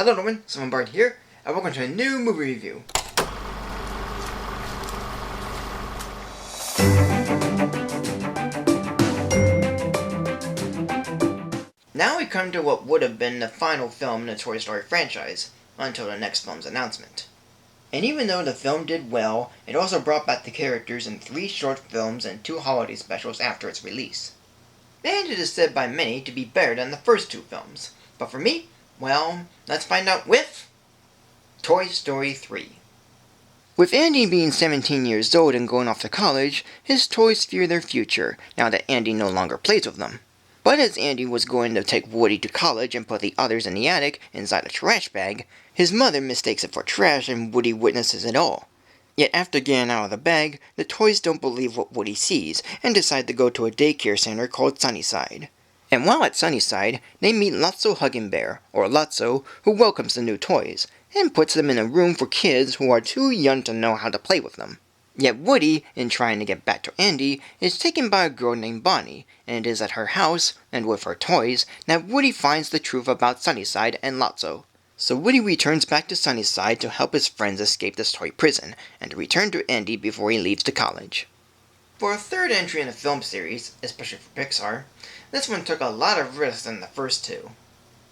Hello everyone, Simon Bard here, and welcome to a new movie review. Now we come to what would have been the final film in the Toy Story franchise, until the next film's announcement. And even though the film did well, it also brought back the characters in 3 short films and 2 holiday specials after its release. And it is said by many to be better than the first 2 films, but for me, well, let's find out with Toy Story 3. With Andy being 17 years old and going off to college, his toys fear their future, now that Andy no longer plays with them. But as Andy was going to take Woody to college and put the others in the attic, inside a trash bag, his mother mistakes it for trash and Woody witnesses it all. Yet after getting out of the bag, the toys don't believe what Woody sees, and decide to go to a daycare center called Sunnyside. And while at Sunnyside, they meet Lotso Hugging Bear, or Lotso, who welcomes the new toys, and puts them in a room for kids who are too young to know how to play with them. Yet Woody, in trying to get back to Andy, is taken by a girl named Bonnie, and it is at her house, and with her toys, that Woody finds the truth about Sunnyside and Lotso. So Woody returns back to Sunnyside to help his friends escape this toy prison, and to return to Andy before he leaves to college. For a third entry in a film series, especially for Pixar, this one took a lot of risks than the first 2.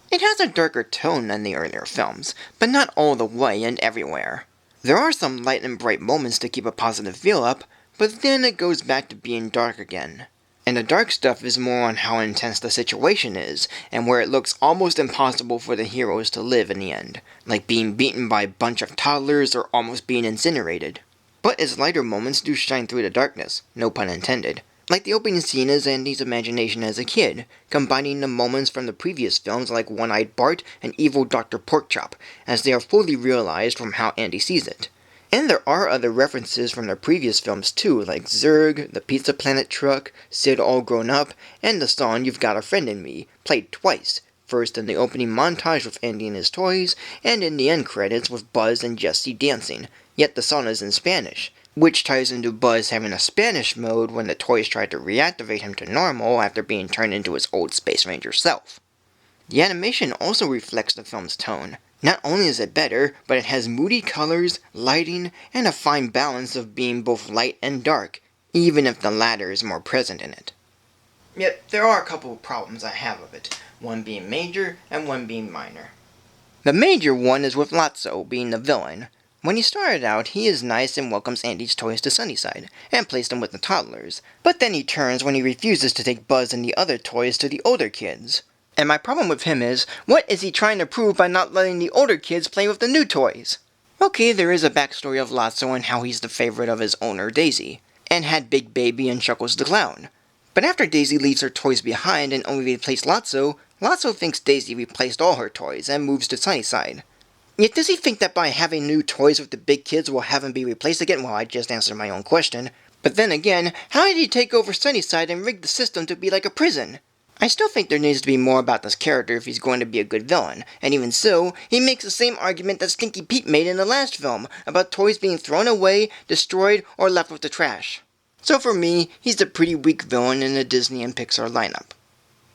It has a darker tone than the earlier films, but not all the way and everywhere. There are some light and bright moments to keep a positive feel up, but then it goes back to being dark again. And the dark stuff is more on how intense the situation is, and where it looks almost impossible for the heroes to live in the end, like being beaten by a bunch of toddlers or almost being incinerated. But its lighter moments do shine through the darkness, no pun intended. Like the opening scene is Andy's imagination as a kid, combining the moments from the previous films like One-Eyed Bart and Evil Dr. Porkchop, as they are fully realized from how Andy sees it. And there are other references from the previous films too, like Zurg, the Pizza Planet truck, Sid All Grown Up, and the song You've Got a Friend in Me, played twice, first in the opening montage with Andy and his toys, and in the end credits with Buzz and Jessie dancing, yet the song is in Spanish, which ties into Buzz having a Spanish mode when the toys tried to reactivate him to normal after being turned into his old Space Ranger self. The animation also reflects the film's tone. Not only is it better, but it has moody colors, lighting, and a fine balance of being both light and dark, even if the latter is more present in it. Yet, there are a couple of problems I have with it, one being major and one being minor. The major one is with Lotso being the villain. When he started out, he is nice and welcomes Andy's toys to Sunnyside, and plays them with the toddlers, but then he turns when he refuses to take Buzz and the other toys to the older kids. And my problem with him is, what is he trying to prove by not letting the older kids play with the new toys? Okay, there is a backstory of Lotso and how he's the favorite of his owner, Daisy, and had Big Baby and Chuckles the Clown. But after Daisy leaves her toys behind and only replaced Lotso, Lotso thinks Daisy replaced all her toys and moves to Sunnyside. Yet does he think that by having new toys with the big kids will have him be replaced again? Well, I just answered my own question. But then again, how did he take over Sunnyside and rig the system to be like a prison? I still think there needs to be more about this character if he's going to be a good villain, and even so, he makes the same argument that Stinky Pete made in the last film, about toys being thrown away, destroyed, or left with the trash. So for me, he's a pretty weak villain in the Disney and Pixar lineup.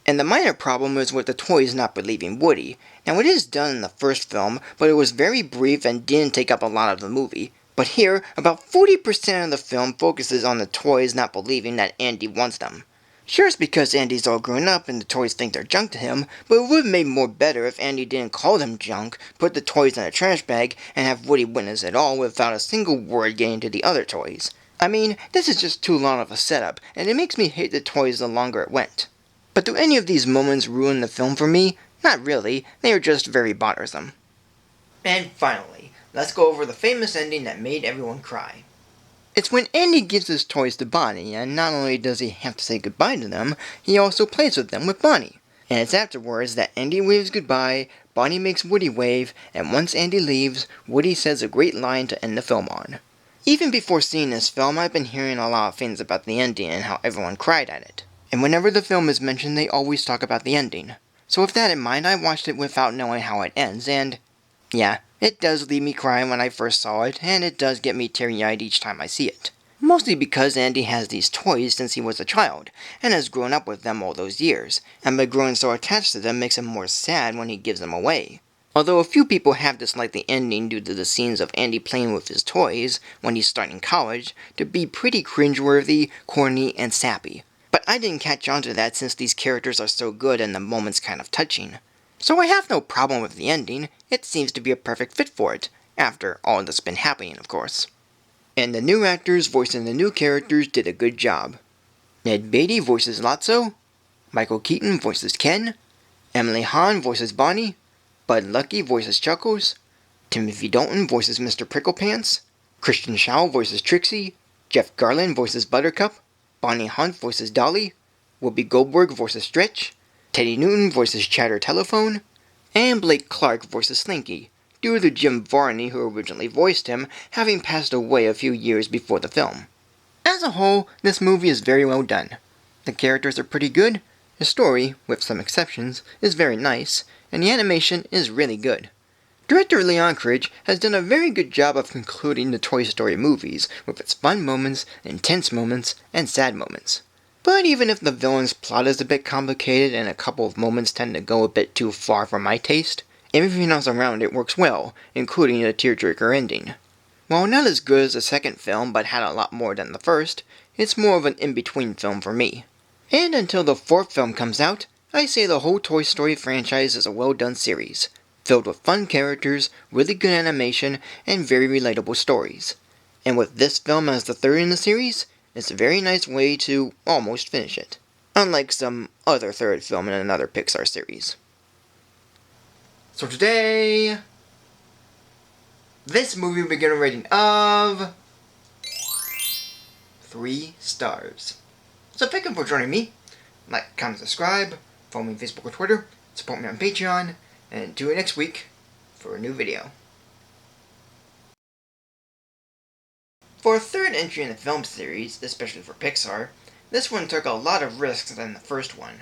And the minor problem is with the toys not believing Woody. Now it is done in the first film, but it was very brief and didn't take up a lot of the movie. But here, about 40% of the film focuses on the toys not believing that Andy wants them. Sure, it's because Andy's all grown up and the toys think they're junk to him, but it would have made more better if Andy didn't call them junk, put the toys in a trash bag, and have Woody witness it all without a single word getting to the other toys. I mean, this is just too long of a setup, and it makes me hate the toys the longer it went. But do any of these moments ruin the film for me? Not really, they are just very bothersome. And finally, let's go over the famous ending that made everyone cry. It's when Andy gives his toys to Bonnie, and not only does he have to say goodbye to them, he also plays with them with Bonnie. And it's afterwards that Andy waves goodbye, Bonnie makes Woody wave, and once Andy leaves, Woody says a great line to end the film on. Even before seeing this film, I've been hearing a lot of things about the ending and how everyone cried at it. And whenever the film is mentioned, they always talk about the ending. So with that in mind, I watched it without knowing how it ends, and yeah, it does leave me crying when I first saw it, and it does get me teary-eyed each time I see it. Mostly because Andy has these toys since he was a child, and has grown up with them all those years, and by growing so attached to them makes him more sad when he gives them away. Although a few people have disliked the ending due to the scenes of Andy playing with his toys when he's starting college to be pretty cringeworthy, corny, and sappy. But I didn't catch on to that since these characters are so good and the moment's kind of touching. So I have no problem with the ending, it seems to be a perfect fit for it, after all that's been happening, of course. And the new actors voicing the new characters did a good job. Ned Beatty voices Lotso, Michael Keaton voices Ken, Emily Hahn voices Bonnie, Bud Lucky voices Chuckles, Timothy Dalton voices Mr. Pricklepants, Christian Shaw voices Trixie, Jeff Garlin voices Buttercup, Bonnie Hunt voices Dolly, Whoopi Goldberg voices Stretch, Teddy Newton voices Chatter Telephone, and Blake Clark voices Slinky, due to Jim Varney, who originally voiced him, having passed away a few years before the film. As a whole, this movie is very well done. The characters are pretty good, the story, with some exceptions, is very nice, and the animation is really good. Director Leon Cridge has done a very good job of concluding the Toy Story movies with its fun moments, intense moments, and sad moments. But even if the villain's plot is a bit complicated and a couple of moments tend to go a bit too far for my taste, everything else around it works well, including the tearjerker ending. While not as good as the second film but had a lot more than the first, it's more of an in-between film for me. And until the fourth film comes out, I say the whole Toy Story franchise is a well-done series, filled with fun characters, really good animation, and very relatable stories. And with this film as the third in the series, it's a very nice way to almost finish it, unlike some other third film in another Pixar series. So today, this movie will be getting a rating of 3 stars. So thank you for joining me. Like, comment, subscribe, follow me on Facebook or Twitter, support me on Patreon, and tune in next week for a new video. For a third entry in the film series, especially for Pixar, this one took a lot of risks than the first one.